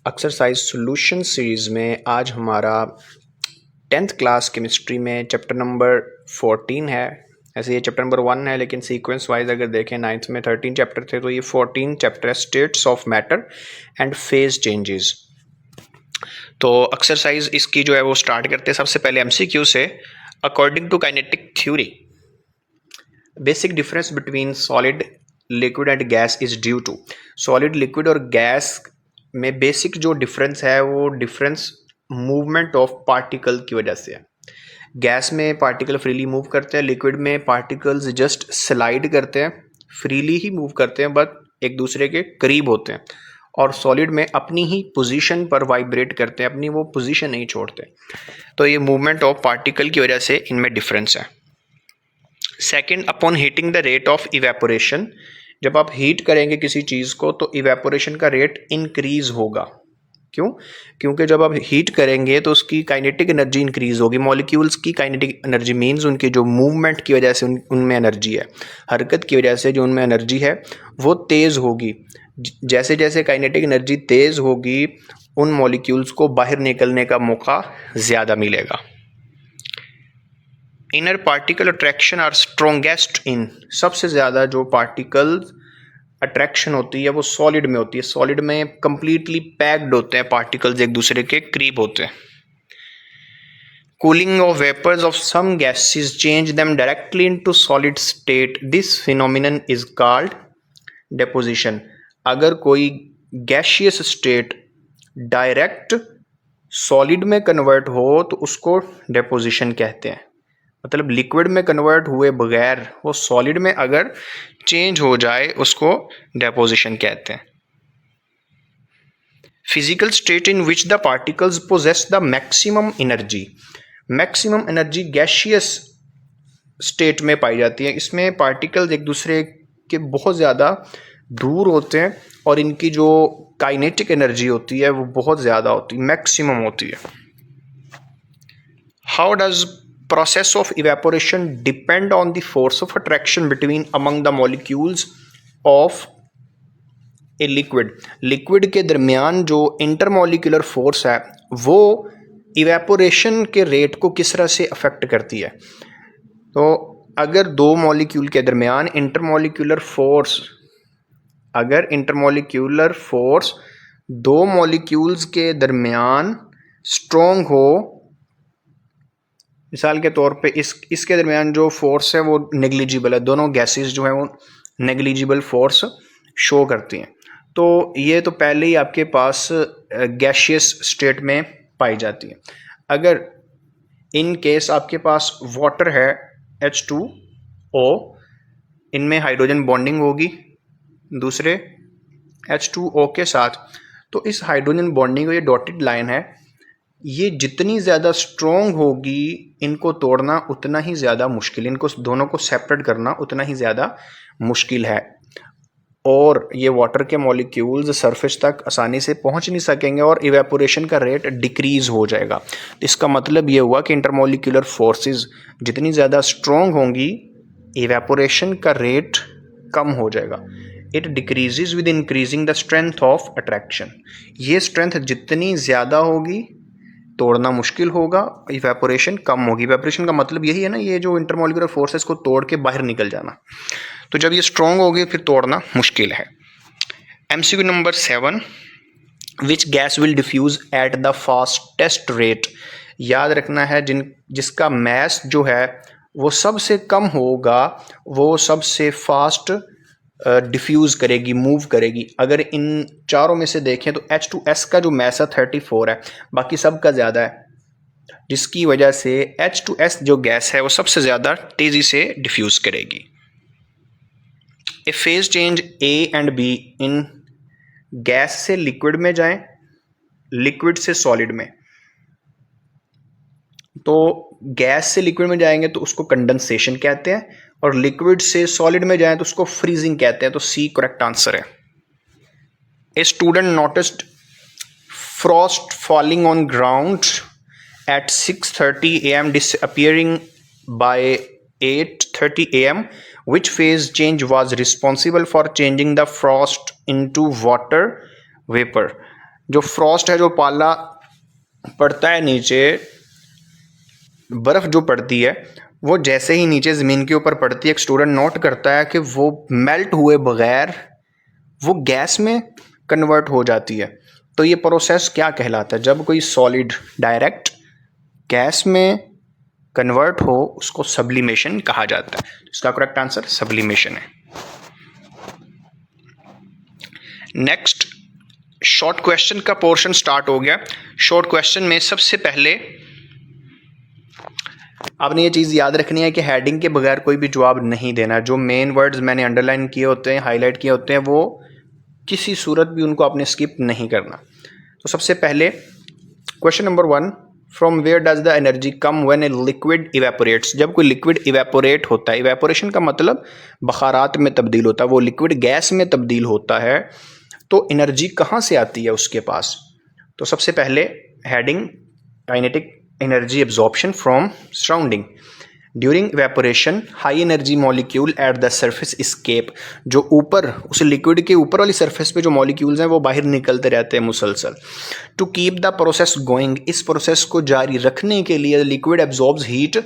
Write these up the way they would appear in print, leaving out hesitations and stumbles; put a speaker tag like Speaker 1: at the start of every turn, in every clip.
Speaker 1: Exercise solution series में आज हमारा 10th क्लास केमिस्ट्री में चैप्टर नंबर 14 है। ऐसे ये चैप्टर नंबर 1 है, लेकिन सीक्वेंस वाइज अगर देखें 9th में 13 चैप्टर थे, तो ये 14 चैप्टर है, states of matter and phase changes. तो एक्सरसाइज इसकी जो है वो स्टार्ट करते हैं सबसे पहले एमसीक्यू से। According to kinetic theory, basic difference between solid, liquid and gas is due to. Solid, liquid और गैस में बेसिक जो डिफरेंस है वो डिफरेंस मूवमेंट ऑफ पार्टिकल की वजह से है। गैस में पार्टिकल फ्रीली मूव करते हैं, लिक्विड में पार्टिकल्स जस्ट स्लाइड करते हैं, फ्रीली ही मूव करते हैं, बट एक दूसरे के करीब होते हैं। और सॉलिड में अपनी ही पोजीशन पर वाइब्रेट करते हैं, अपनी वो पोजीशन नहीं छोड़ते। तो ये मूवमेंट ऑफ पार्टिकल की वजह से इनमें डिफरेंस है। Second, upon heating the rate of evaporation, जब आप हीट करेंगे किसी चीज़ को तो इवेपोरेशन का रेट इंक्रीज होगा। क्यों? क्योंकि जब आप हीट करेंगे तो उसकी काइनेटिक एनर्जी इंक्रीज होगी। मॉलिक्यूल्स की काइनेटिक एनर्जी मीन्स उनकी जो मूवमेंट की वजह से उनमें एनर्जी है, हरकत की वजह से जो उनमें एनर्जी है वो तेज़ होगी। जैसे जैसे काइनेटिक एनर्जी तेज़ होगी उन मॉलिक्यूल्स को बाहर निकलने का मौका ज़्यादा मिलेगा। Inner particle attraction are strongest in, सबसे ज़्यादा जो पार्टिकल अट्रैक्शन होती है वो सॉलिड में होती है। सॉलिड में कंप्लीटली पैक्ड होते हैं पार्टिकल्स, एक दूसरे के करीब होते हैं। Cooling of vapours of some gases change them directly into solid state, this phenomenon is called deposition. अगर कोई गैशियस स्टेट डायरेक्ट सॉलिड में कन्वर्ट हो तो उसको डेपोजिशन कहते हैं। मतलब लिक्विड में कन्वर्ट हुए बगैर वो सॉलिड में अगर चेंज हो जाए उसको डेपोजिशन कहते हैं। Physical state in which the particles possess the maximum energy, maximum energy gaseous state में पाई जाती है। इसमें पार्टिकल्स एक दूसरे के बहुत ज़्यादा दूर होते हैं और इनकी जो काइनेटिक एनर्जी होती है वो बहुत ज़्यादा होती है, मैक्सिमम होती है। How does process of evaporation depend on the force of attraction between among the molecules of a liquid, liquid के दरमियान जो इंटरमोलिकुलर फोर्स है वो इवेपोरेशन के रेट को किस तरह से अफेक्ट करती है। तो अगर दो मॉलिक्यूल के दरमियान इंटरमोलिकुलर फोर्स, अगर इंटरमोलिकुलर फोर्स दो मॉलिक्यूल्स के दरमियान स्ट्रॉन्ग हो, मिसाल के तौर पे इसके दरमियान जो फोर्स है वो नेग्लिजिबल है, दोनों गैसेस जो है वो नेग्लिजिबल फोर्स शो करती हैं, तो ये तो पहले ही आपके पास गैशियस स्टेट में पाई जाती है। अगर इन केस आपके पास वाटर है H2O, इनमें हाइड्रोजन बॉन्डिंग होगी दूसरे H2O के साथ, तो इस हाइड्रोजन बॉन्डिंग, ये डॉटेड लाइन है, ये जितनी ज़्यादा स्ट्रॉन्ग होगी इनको तोड़ना उतना ही ज़्यादा मुश्किल, इनको दोनों को सेपरेट करना उतना ही ज़्यादा मुश्किल है। और ये वाटर के मॉलिक्यूल्स सरफेस तक आसानी से पहुंच नहीं सकेंगे और इवेपोरेशन का रेट डिक्रीज़ हो जाएगा। इसका मतलब ये हुआ कि इंटरमोलिकुलर फोर्सेस जितनी ज़्यादा स्ट्रॉन्ग होंगी इवेपोरेशन का रेट कम हो जाएगा। It decreases with increasing the strength of attraction, ये स्ट्रेंथ जितनी ज़्यादा होगी तोड़ना मुश्किल होगा, इवेपोरेशन कम होगी। इवेपोरेशन का मतलब यही है ना, ये जो इंटरमोलिकुलर फोर्सेस को तोड़ के बाहर निकल जाना। तो जब ये स्ट्रॉन्ग होगी फिर तोड़ना मुश्किल है। MCQ number 7, which gas will diffuse at the fastest rate, याद रखना है जिसका मैस जो है वो सबसे कम होगा वो सबसे फास्ट डिफ्यूज़ करेगी, मूव करेगी। अगर इन चारों में से देखें तो H2S का जो मैस है 34 है, बाकी सब का ज़्यादा है, जिसकी वजह से H2S जो गैस है वो सबसे ज़्यादा तेज़ी से डिफ्यूज़ करेगी। A phase change A and B in, gas से लिक्विड में जाएं, लिक्विड से सॉलिड में, तो गैस से लिक्विड में जाएंगे तो उसको कंडेंसेशन कहते हैं, और लिक्विड से सॉलिड में जाएं तो उसको फ्रीजिंग कहते हैं। तो सी करेक्ट आंसर है। A student noticed Frost falling on ground eight 6:30 AM disappearing by 8:30 AM, which phase change was responsible for changing the frost into water vapor? जो फ्रॉस्ट है, जो पाला पड़ता है नीचे, बर्फ़ जो पड़ती है वो जैसे ही नीचे ज़मीन के ऊपर पड़ती है, एक स्टूडेंट नोट करता है कि वो मेल्ट हुए बगैर वो गैस में कन्वर्ट हो जाती है। तो ये प्रोसेस क्या कहलाता है? जब कोई सॉलिड डायरेक्ट गैस में कन्वर्ट हो उसको सब्लिमेशन कहा जाता है। इसका करेक्ट आंसर सब्लिमेशन है। नेक्स्ट शॉर्ट क्वेश्चन का पोर्शन स्टार्ट हो गया। शॉर्ट क्वेश्चन में सबसे पहले आपने ये चीज़ याद रखनी है कि हेडिंग के बगैर कोई भी जवाब नहीं देना। जो मेन वर्ड्स मैंने अंडरलाइन किए होते हैं, हाईलाइट किए होते हैं, वो किसी सूरत भी उनको आपने स्किप नहीं करना। तो सबसे पहले question number 1, from where does the energy come when a liquid evaporates. जब कोई लिक्विड इवेपोरेट होता है, इवेपोरेशन का मतलब बखारात में तब्दील होता है, वो लिक्विड गैस में तब्दील होता है, तो एनर्जी कहाँ से आती है उसके पास? तो सबसे पहले heading kinetic energy absorption from surrounding. During evaporation high energy molecule at the surface escape. जो ऊपर उस लिक्विड के ऊपर वाली सरफेस पे जो मॉलिक्यूल्स हैं वो बाहर निकलते रहते हैं मुसलसल। To keep the process going, इस प्रोसेस को जारी रखने के लिए liquid absorbs heat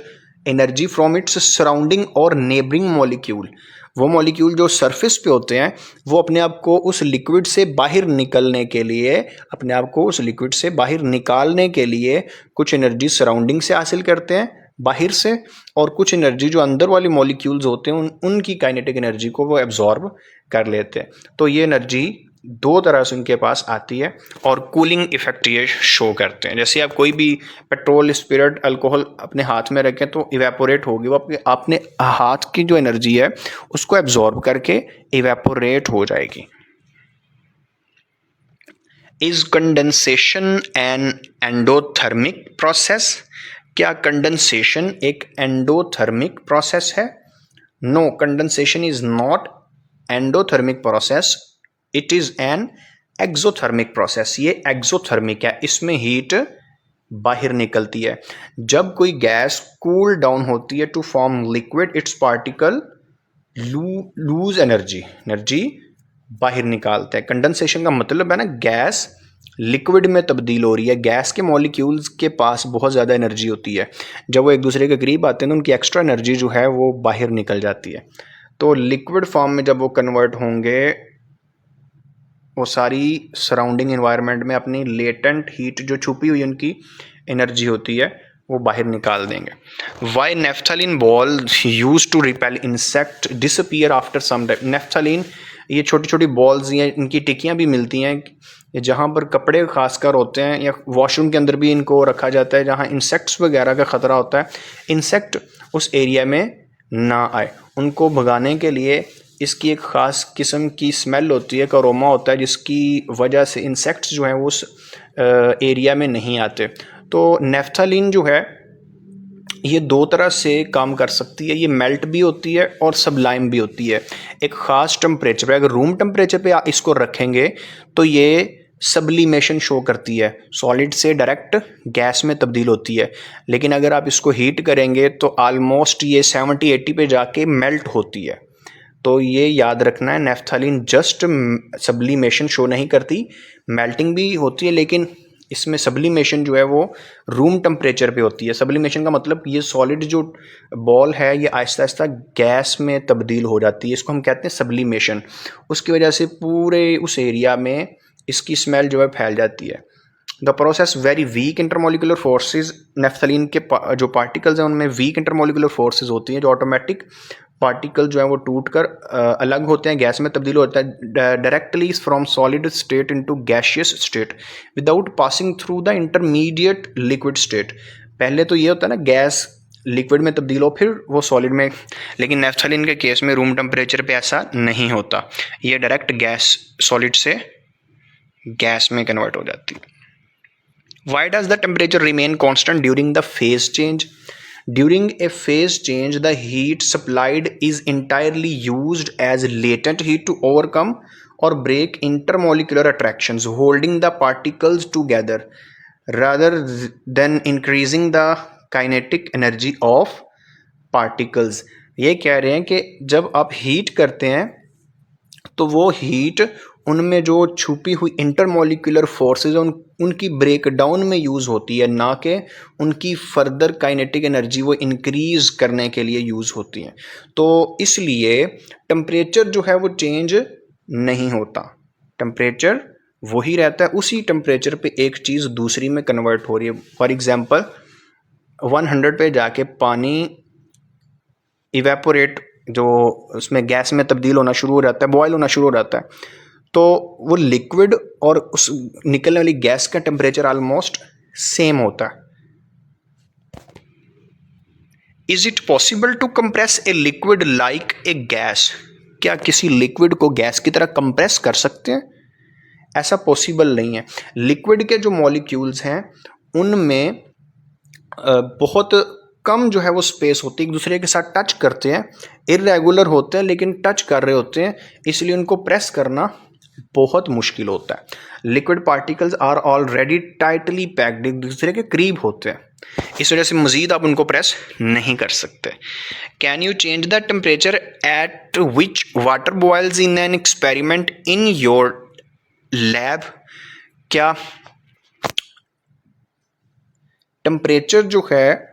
Speaker 1: energy from its surrounding और नेबरिंग मॉलिक्यूल। वो मॉलिक्यूल जो सरफेस पे होते हैं वो अपने आप को उस लिक्विड से बाहर निकलने के लिए, अपने आप को उस लिक्विड से बाहर निकालने के लिए कुछ एनर्जी सराउंडिंग से हासिल करते हैं बाहर से, और कुछ एनर्जी जो अंदर वाले मॉलिक्यूल्स होते हैं उनकी काइनेटिक एनर्जी को वो एब्जॉर्ब कर लेते हैं। तो ये एनर्जी दो तरह से उनके पास आती है और कूलिंग इफेक्ट ये शो करते हैं। जैसे आप कोई भी पेट्रोल, स्पिरिट, अल्कोहल अपने हाथ में रखें तो इवेपोरेट होगी, वो अपने हाथ की जो एनर्जी है उसको एब्जॉर्ब करके इवेपोरेट हो जाएगी। Is condensation an endothermic process? क्या कंडेंसेशन एक एंडोथर्मिक प्रोसेस है? No, condensation is not endothermic process, it is an exothermic process. ये एक्सोथर्मिक है, इसमें हीट बाहर निकलती है। जब कोई गैस कूल डाउन होती है to form liquid, its particle lose energy बाहर निकालते हैं। कंडेंसेशन का मतलब है ना, गैस लिक्विड में तब्दील हो रही है। गैस के मॉलिक्यूल्स के पास बहुत ज़्यादा एनर्जी होती है, जब वो एक दूसरे के करीब आते हैं तो उनकी एक्स्ट्रा एनर्जी जो है वो बाहर निकल जाती है। तो लिक्विड फॉर्म में जब वो कन्वर्ट होंगे, वो सारी सराउंडिंग एनवायरनमेंट में अपनी लेटेंट हीट जो छुपी हुई उनकी एनर्जी होती है वो बाहर निकाल देंगे। Why naphthalene ball use to repel insect disappear after some time. Naphthalene, ये छोटी छोटी बॉल्स, ये इनकी टिक्कियाँ भी मिलती हैं, जहाँ पर कपड़े खासकर होते हैं, या वॉशरूम के अंदर भी इनको रखा जाता है जहाँ इंसेक्ट्स वगैरह का ख़तरा होता है। इंसेक्ट उस एरिया में ना आए, उनको भगाने के लिए इसकी एक ख़ास किस्म की स्मेल होती है, एक अरोमा होता है, जिसकी वजह से इंसेक्ट्स जो हैं वो उस एरिया में नहीं आते। तो नेफ्थलीन जो है ये दो तरह से काम कर सकती है, ये मेल्ट भी होती है और सबलाइम भी होती है। एक ख़ास टेम्परेचर पे, अगर रूम टेम्परेचर पे आप इसको रखेंगे तो ये सब्लिमेशन शो करती है, सॉलिड से डायरेक्ट गैस में तब्दील होती है। लेकिन अगर आप इसको हीट करेंगे तो आलमोस्ट ये 70-80 पे जाके मेल्ट होती है। तो ये याद रखना है, नेफ्थलीन जस्ट सब्लिमेशन शो नहीं करती, मेल्टिंग भी होती है, लेकिन इसमें सब्लिमेशन जो है वो रूम टेम्परेचर पे होती है। सब्लिमेशन का मतलब ये सॉलिड जो बॉल है ये आहिस्ता आहिस्ता गैस में तब्दील हो जाती है, इसको हम कहते हैं सब्लिमेशन। उसकी वजह से पूरे उस एरिया में इसकी स्मेल जो है फैल जाती है। The process very weak intermolecular forces. Naphthalene के जो पार्टिकल्स हैं उनमें वीक इंटरमोलिकुलर फोर्सेज होती हैं, जो ऑटोमेटिक पार्टिकल जो है वो टूटकर अलग होते हैं, गैस में तब्दील होता है directly from solid state into gaseous state without passing through the intermediate liquid state. पहले तो ये होता है ना, गैस लिक्विड में तब्दील हो फिर वो सॉलिड में, लेकिन नेफ्थलीन के केस में रूम टेम्परेचर पे ऐसा नहीं होता, ये डायरेक्ट गैस सॉलिड से गैस में कन्वर्ट हो जाती है। Why does the temperature remain constant during the phase change? During a phase change, the heat supplied is entirely used as latent heat to overcome or break intermolecular attractions, holding the particles together rather than increasing the kinetic energy of particles. ये कह रहे हैं कि जब आप heat करते हैं तो वो हीट उनमें जो छुपी हुई इंटरमॉलिक्यूलर फोर्सेज उनकी ब्रेक डाउन में यूज़ होती है, ना कि उनकी फर्दर काइनेटिक एनर्जी वो इंक्रीज़ करने के लिए यूज़ होती है। तो इसलिए टेम्परेचर जो है वो चेंज नहीं होता, टेम्परेचर वही रहता है, उसी टेम्परेचर पे एक चीज़ दूसरी में कन्वर्ट हो रही है। फॉर एग्ज़ाम्पल 100 पे जाके पानी इवेपोरेट, जो उसमें गैस में तब्दील होना शुरू हो जाता है, बॉयल होना शुरू हो जाता है, तो वो लिक्विड और उस निकलने वाली गैस का टेम्परेचर ऑलमोस्ट सेम होता है। Is it possible to compress a liquid like a gas? क्या किसी लिक्विड को गैस की तरह कंप्रेस कर सकते हैं? ऐसा पॉसिबल नहीं है। लिक्विड के जो मॉलिक्यूल्स हैं उनमें बहुत कम जो है वो स्पेस होती है, एक दूसरे के साथ टच करते हैं, इरेगुलर होते हैं लेकिन टच कर रहे होते हैं, इसलिए उनको प्रेस करना बहुत मुश्किल होता है। Liquid particles are already tightly packed, एक दूसरे के करीब होते हैं, इस वजह से मजीद आप उनको प्रेस नहीं कर सकते। Can you change the temperature at which water boils in an experiment in your lab? क्या टेम्परेचर जो है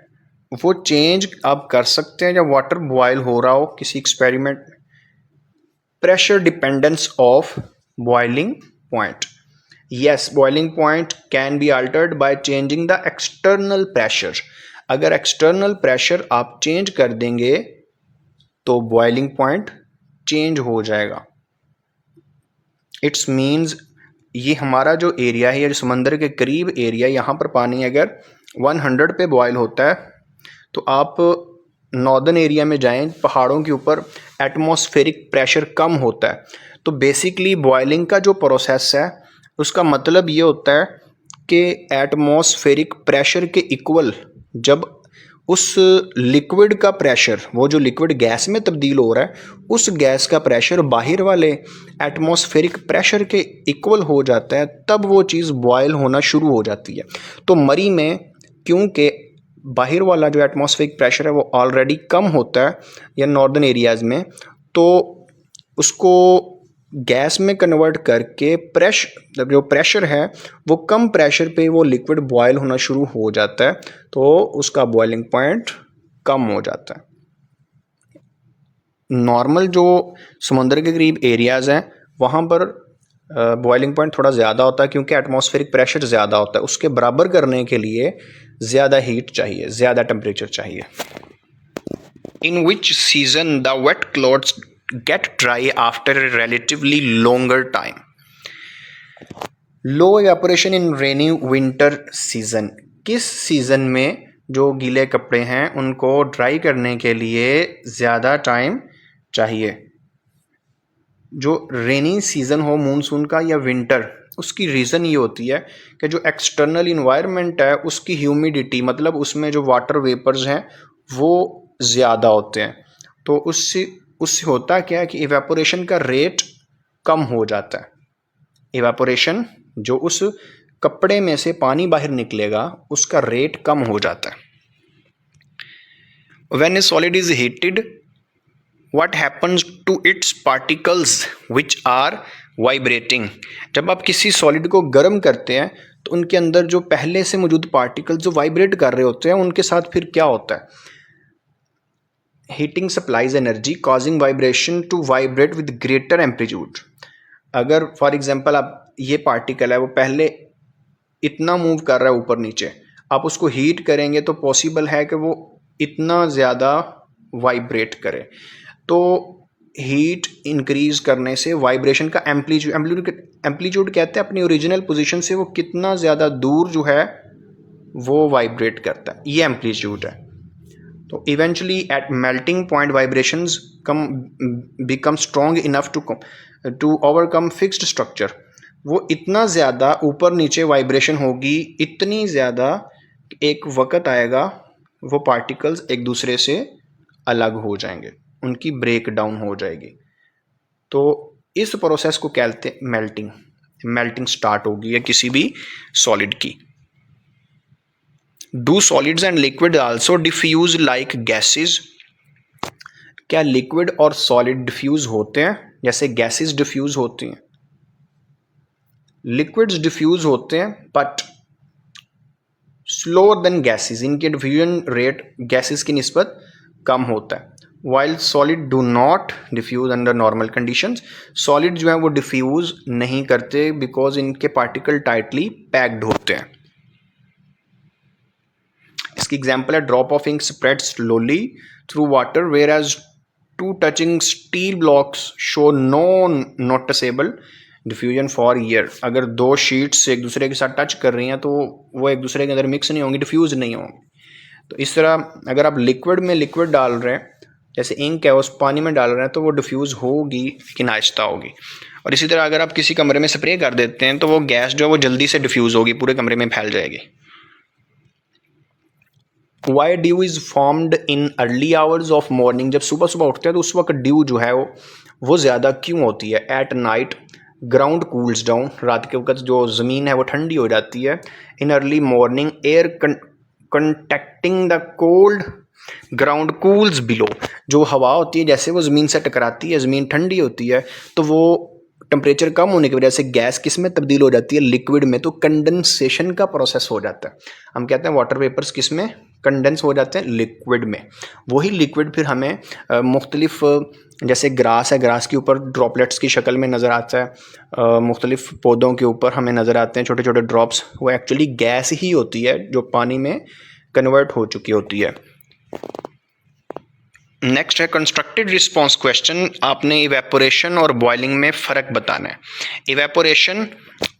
Speaker 1: वो चेंज आप कर सकते हैं जब वाटर बॉयल हो रहा हो किसी एक्सपेरिमेंट में? Pressure dependence of boiling point, yes, boiling point can be altered by changing the external pressure. अगर एक्सटर्नल प्रेशर आप चेंज कर देंगे तो बॉइलिंग पॉइंट चेंज हो जाएगा। इट्स मीन्स ये हमारा जो एरिया है, ये समंदर के करीब एरिया, यहाँ पर पानी अगर 100 पे बॉयल होता है तो आप नॉर्दर्न एरिया में जाएं, पहाड़ों के ऊपर एटमॉस्फेरिक प्रेशर कम होता है। तो बेसिकली बॉयलिंग का जो प्रोसेस है उसका मतलब ये होता है कि एटमॉस्फेरिक प्रेशर के इक्वल जब उस लिक्विड का प्रेशर, वो जो लिक्विड गैस में तब्दील हो रहा है, उस गैस का प्रेशर बाहर वाले एटमॉस्फेरिक प्रेशर के इक्वल हो जाता है, तब वो चीज़ बॉयल होना शुरू हो जाती है। तो मरी में क्योंकि बाहर वाला जो एटमॉस्फेरिक प्रेशर है वो ऑलरेडी कम होता है या नॉर्दर्न एरियाज़ में, तो उसको गैस में कन्वर्ट करके जो प्रेशर है वो कम प्रेशर पे वो लिक्विड बॉयल होना शुरू हो जाता है, तो उसका बॉइलिंग पॉइंट कम हो जाता है। नॉर्मल जो समुद्र के करीब एरियाज़ हैं वहाँ पर बॉइलिंग पॉइंट थोड़ा ज़्यादा होता है क्योंकि एटमॉस्फेरिक प्रेशर ज़्यादा होता है, उसके बराबर करने के लिए ज़्यादा हीट चाहिए, ज़्यादा टेम्परेचर चाहिए। In which season the wet clothes get dry after a relatively longer time? Low evaporation in rainy winter season, किस सीज़न में जो गीले कपड़े हैं उनको ड्राई करने के लिए ज़्यादा टाइम चाहिए? जो रेनी सीज़न हो मानसून का या विंटर, उसकी रीज़न ये होती है कि जो एक्सटर्नल इन्वायरमेंट है उसकी ह्यूमिडिटी, मतलब उसमें जो वाटर वेपर्स हैं वो ज़्यादा होते हैं, तो उससे होता क्या है कि इवेपोरेशन का रेट कम हो जाता है। इवेपोरेशन, जो उस कपड़े में से पानी बाहर निकलेगा, उसका रेट कम हो जाता है। When A solid is heated what happens to its particles which are vibrating? जब आप किसी सॉलिड को गर्म करते हैं तो उनके अंदर जो पहले से मौजूद पार्टिकल्स जो वाइब्रेट कर रहे होते हैं उनके साथ फिर क्या होता है? Heating supplies energy causing vibration to vibrate with greater amplitude. अगर फॉर एग्जांपल आप, ये पार्टिकल है वो पहले इतना मूव कर रहा है ऊपर नीचे, आप उसको हीट करेंगे तो पॉसिबल है कि वो इतना ज़्यादा वाइब्रेट करे। तो हीट इंक्रीज करने से वाइब्रेशन का एम्पलीट्यूड कहते हैं अपनी ओरिजिनल पोजीशन से वो कितना ज़्यादा दूर जो है वो वाइब्रेट करता है, ये एम्पलीट्यूड है। तो eventually at melting point vibrations become strong enough to overcome fixed structure. वो इतना ज़्यादा ऊपर नीचे वाइब्रेशन होगी, इतनी ज़्यादा, एक वक्त आएगा वो पार्टिकल्स एक दूसरे से अलग हो जाएंगे, उनकी ब्रेक डाउन हो जाएगी। तो इस प्रोसेस को कहते हैं मेल्टिंग। मेल्टिंग स्टार्ट होगी है किसी भी सॉलिड की। Do solids and liquid also diffuse like gases? क्या लिक्विड और सॉलिड डिफ्यूज होते हैं जैसे गैसेस डिफ्यूज होती हैं? लिक्विड्स डिफ्यूज होते हैं बट स्लोअर देन गैसेस, इनके डिफ्यूजन रेट गैसेस की निस्बत कम होता है। While solid do not diffuse under normal conditions, solid जो है वो डिफ्यूज नहीं करते बिकॉज इनके पार्टिकल टाइटली पैक्ड होते हैं। इसकी एग्जांपल है drop of ink spread slowly through water whereas two touching steel blocks show no noticeable diffusion for year. अगर दो शीट्स एक दूसरे के साथ टच कर रही हैं तो वो एक दूसरे के अंदर मिक्स नहीं होंगी, डिफ्यूज नहीं होंगी। तो इस तरह अगर आप लिक्विड में लिक्विड डाल रहे हैं, जैसे इंक है उस पानी में डाल रहे हैं, तो वो डिफ्यूज़ होगी लेकिन आहिस्ता होगी। और इसी तरह अगर आप किसी कमरे में स्प्रे कर देते हैं तो वो गैस जो है वो जल्दी से डिफ्यूज़ होगी, पूरे कमरे में फैल जाएगी। Why due is formed in early hours of morning, जब सुबह सुबह उठते हैं तो उस वक्त ड्यू जो है वो ज़्यादा क्यों होती है? At night ground cools down, रात के वक्त जो ज़मीन है वो ठंडी हो जाती है। In early morning air contacting the cold ground cools below, जो हवा होती है जैसे वो ज़मीन से टकराती है, ज़मीन ठंडी होती है तो वो टेम्परेचर कम होने की वजह से गैस किस में तब्दील हो जाती है? लिक्विड में। तो कंडेंसेशन का प्रोसेस हो जाता है। हम कहते हैं वाटर वेपर्स किस में कंडेंस हो जाते हैं? लिक्विड में। वही लिक्विड फिर हमें मुख्तलिफ, जैसे ग्रास है, ग्रास के ऊपर ड्रॉपलेट्स की शक्ल में नज़र आता है, मुख्तलिफ पौधों के ऊपर हमें नज़र आते हैं छोटे छोटे ड्रॉप्स, वो एक्चुअली गैस ही होती है जो पानी में कन्वर्ट हो चुकी होती है। नेक्स्ट है कंस्ट्रक्टेड रिस्पॉन्स क्वेश्चन। आपने इवेपोरेशन और बॉइलिंग में फ़र्क बताना है। इवेपोरेशन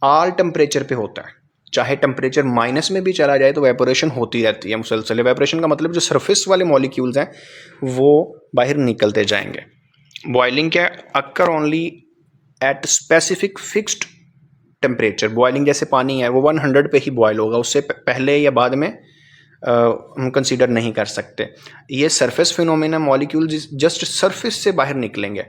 Speaker 1: ऑल टेम्परेचर पे होता है, चाहे टेम्परेचर माइनस में भी चला जाए तो इवेपोरेशन होती रहती है मुसलसल। इवेपोरेशन का मतलब जो सरफेस वाले मॉलिक्यूल्स हैं वो बाहर निकलते जाएंगे। बॉइलिंग क्या है? Occur only at specific fixed temperature. Boiling जैसे पानी है वो 100 पे ही बॉयल होगा, उससे पहले या बाद में हम कंसीडर नहीं कर सकते। ये surface phenomena, molecule just surface से बाहर निकलेंगे।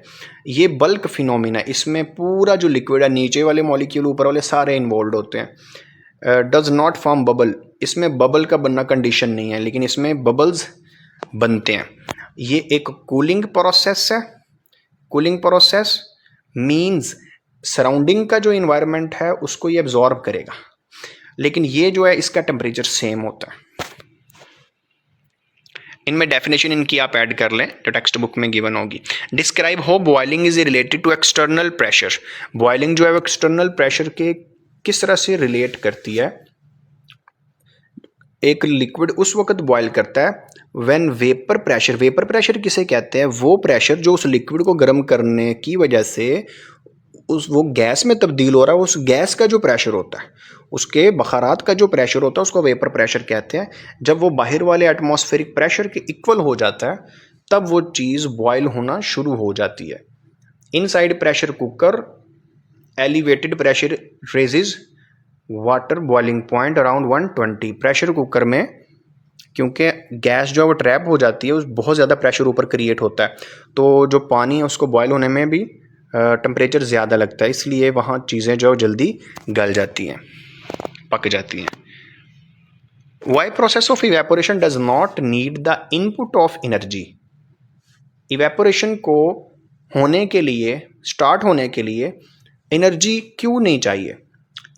Speaker 1: ये बल्क फिनोमिना, इसमें पूरा जो लिक्विड है, नीचे वाले मॉलिक्यूल ऊपर वाले सारे इन्वॉल्व होते हैं। डज नॉट फॉर्म बबल, इसमें बबल का बनना कंडीशन नहीं है लेकिन इसमें बबल्स बनते हैं। ये एक कूलिंग प्रोसेस है। कूलिंग प्रोसेस मीन्स सराउंडिंग का जो इन्वायरमेंट है उसको ये एब्जॉर्ब करेगा, लेकिन ये जो है इसका टेम्परेचर सेम होता है। इनमें डेफिनेशन इनकी आप ऐड कर लें जो टेक्स्ट बुक में गिवन होगी। Describe how boiling is related to external pressure. Boiling जो है वो एक्सटर्नल प्रेशर के किस तरह से रिलेट करती है? एक लिक्विड उस वक्त बॉयल करता है when vapour pressure, vapour pressure किसे कहते हैं? वो प्रेशर जो उस लिक्विड को गर्म करने की वजह से वो गैस में तब्दील हो रहा है, उस गैस का जो प्रेशर होता है, उसके बखारात का जो प्रेशर होता है उसको वेपर प्रेशर कहते हैं। जब वो बाहर वाले एटमॉस्फेरिक प्रेशर के इक्वल हो जाता है तब वो चीज़ बॉयल होना शुरू हो जाती है। Inside pressure cooker elevated pressure raises water boiling point around 120। Pressure cooker में क्योंकि गैस जो है वो ट्रैप हो जाती है, उस बहुत ज़्यादा प्रेशर ऊपर क्रिएट होता है, तो जो पानी है उसको बॉयल होने में भी टेम्परेचर ज़्यादा लगता है, इसलिए वहाँ चीज़ें जो जल्दी गल जाती हैं, पक जाती हैं। Why process of evaporation does not need the input of energy. Evaporation को होने के लिए, स्टार्ट होने के लिए एनर्जी क्यों नहीं चाहिए?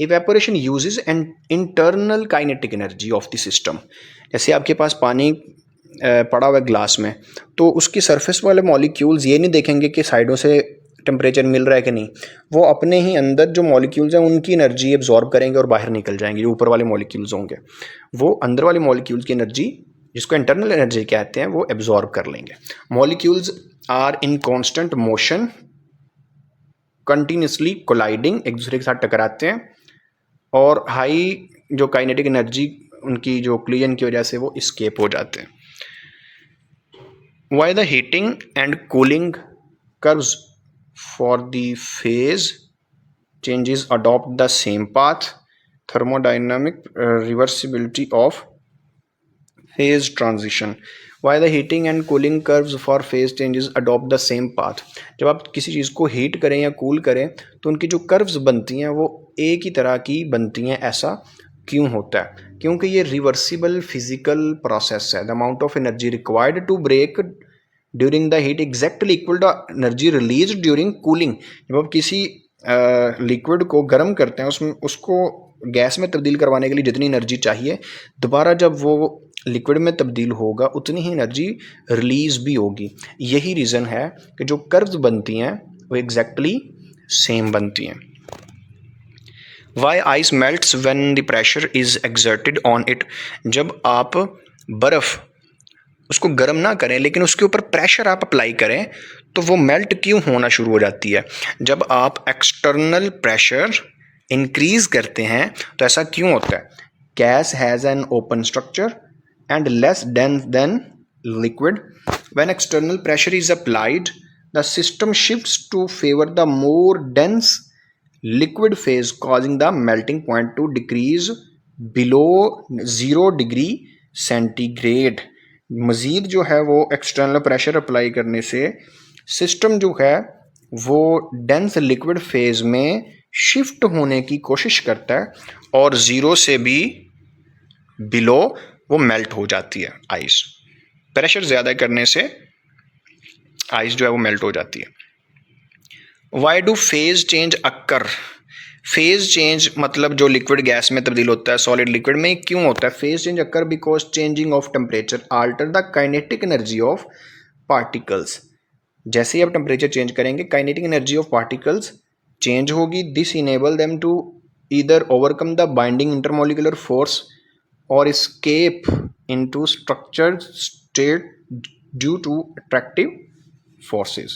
Speaker 1: Evaporation uses an internal kinetic energy of the system. जैसे आपके पास पानी पड़ा हुआ है ग्लास में, तो उसकी सरफेस वाले मॉलिक्यूल्स ये नहीं देखेंगे कि साइडों से टेम्परेचर मिल रहा है कि नहीं, वो अपने ही अंदर जो मॉलिक्यूल्स हैं उनकी एनर्जी एब्जॉर्ब करेंगे और बाहर निकल जाएंगे। जो ऊपर वाले मॉलिक्यूल्स होंगे वो अंदर वाले मॉलिक्यूल्स की एनर्जी, जिसको इंटरनल एनर्जी कहते हैं, वो एब्जॉर्ब कर लेंगे। Molecules are in constant motion, continuously colliding, एक दूसरे के साथ टकराते हैं, और हाई जो काइनेटिक एनर्जी उनकी जो कोलिजन की वजह से वो एस्केप हो जाते हैं। Why the heating and cooling curves for the phase changes adopt the same path? Thermodynamic reversibility of phase transition. Why the heating and cooling curves for phase changes adopt the same path? जब आप किसी चीज़ को heat करें या cool करें तो उनकी जो कर्व्स बनती हैं वो एक ही तरह की बनती हैं। ऐसा क्यों होता है? क्योंकि ये रिवर्सिबल फिजिकल प्रोसेस है। The amount of energy required to break during the heat exactly equal to energy release during cooling. जब आप किसी लिक्विड को गर्म करते हैं, उसमें उसको गैस में तब्दील करवाने के लिए जितनी एनर्जी चाहिए, दोबारा जब वो लिक्विड में तब्दील होगा उतनी ही एनर्जी रिलीज़ भी होगी। यही रीज़न है कि जो कर्व्स बनती हैं वो एग्जैक्टली सेम बनती हैं। Why ice melts when the pressure is exerted on it. जब आप बर्फ़ उसको गर्म ना करें लेकिन उसके ऊपर प्रेशर आप अप्लाई करें तो वो मेल्ट क्यों होना शुरू हो जाती है? जब आप एक्सटर्नल प्रेशर इंक्रीज करते हैं तो ऐसा क्यों होता है? Gas has an open structure and less dense than liquid. When external pressure is applied, the system shifts to favor the more dense liquid phase, causing the melting point to decrease below 0 degree centigrade. मज़ीद जो है वो external pressure apply करने से system जो है वो dense liquid phase में शिफ्ट होने की कोशिश करता है और ज़ीरो से भी बिलो वो मेल्ट हो जाती है आइस। प्रेशर ज़्यादा करने से आइस जो है वो मेल्ट हो जाती है। Why do phase change occur? Phase change मतलब जो लिक्विड गैस में तब्दील होता है सॉलिड लिक्विड में, क्यों होता है? Phase change occur because changing of temperature alter the kinetic energy of particles. जैसे ही आप टेम्परेचर चेंज करेंगे kinetic energy of particles change होगी। This enable them to either overcome the binding intermolecular force or escape into structured state due to attractive forces.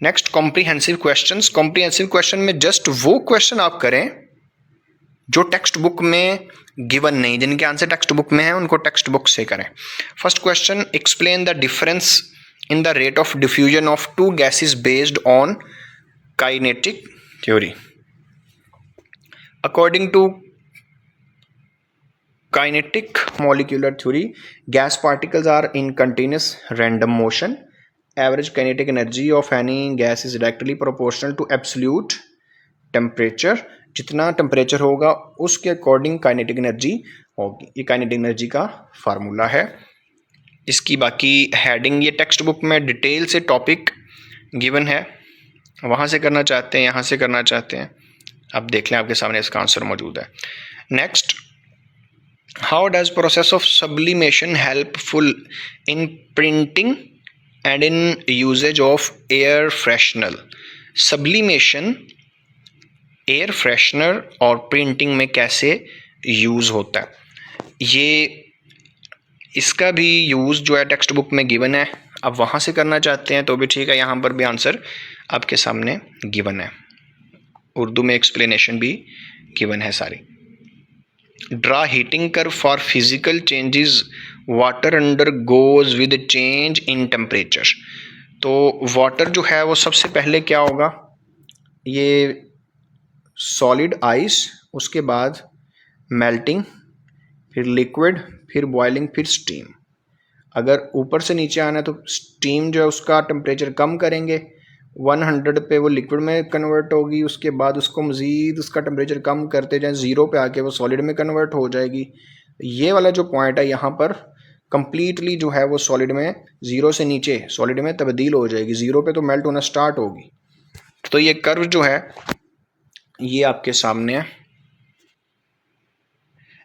Speaker 1: Next comprehensive questions. Comprehensive question में just वो question आप करें जो textbook में given नहीं, जिनके answer text book में है उनको टेक्स्ट बुक से करें। First question, explain the difference in the rate of diffusion of two gases based on kinetic theory. According to kinetic molecular theory, gas particles are in continuous random motion. Average kinetic energy of any gas is directly proportional to absolute temperature. जितना temperature होगा उसके according kinetic energy होगी। ये kinetic energy का formula है। इसकी बाकी heading ये टेक्स्ट बुक में डिटेल से टॉपिक गिवन है, वहाँ से करना चाहते हैं यहाँ से करना चाहते हैं, आप देख लें आपके सामने इसका आंसर मौजूद है। Next, how does process of sublimation helpful in printing and in usage of air freshener? Sublimation air freshener और प्रिंटिंग में कैसे यूज़ होता है, ये इसका भी यूज़ जो है टेक्स्ट बुक में गिवन है। अब वहाँ से करना चाहते हैं तो भी ठीक है, यहाँ पर भी आंसर आपके सामने गिवन है, उर्दू में एक्सप्लेनेशन भी गिवन है सारी। Draw heating curve for physical changes water under goes with change in temperature. तो वाटर जो है वो सबसे पहले क्या होगा, ये सॉलिड आइस, उसके बाद मेल्टिंग, फिर लिक्विड, फिर बॉइलिंग, फिर स्टीम। अगर ऊपर से नीचे आना है तो स्टीम जो है उसका टेम्परेचर कम करेंगे, 100 पे वो लिक्विड में कन्वर्ट होगी, उसके बाद उसको मज़ीद उसका टेम्परेचर कम करते जाएं, 0 पे आके वो सॉलिड में कन्वर्ट हो जाएगी। ये वाला जो पॉइंट है यहाँ पर कम्प्लीटली जो है वो सॉलिड में 0 से नीचे सॉलिड में तब्दील हो जाएगी, 0 पे तो मेल्ट होना स्टार्ट होगी। तो ये कर्व जो है ये आपके सामने है।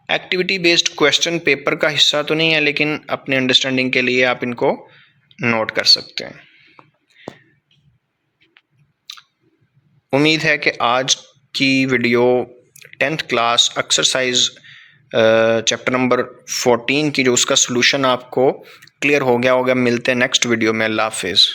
Speaker 1: एक्टिविटी बेस्ड क्वेश्चन पेपर का हिस्सा तो नहीं है, लेकिन अपने अंडरस्टैंडिंग के लिए आप इनको नोट कर सकते हैं। उम्मीद है कि आज की video 10th class exercise chapter number 14 की जो उसका सलूशन आपको क्लियर हो गया होगा। मिलते हैं नेक्स्ट वीडियो में। अल्लाह हाफिज़।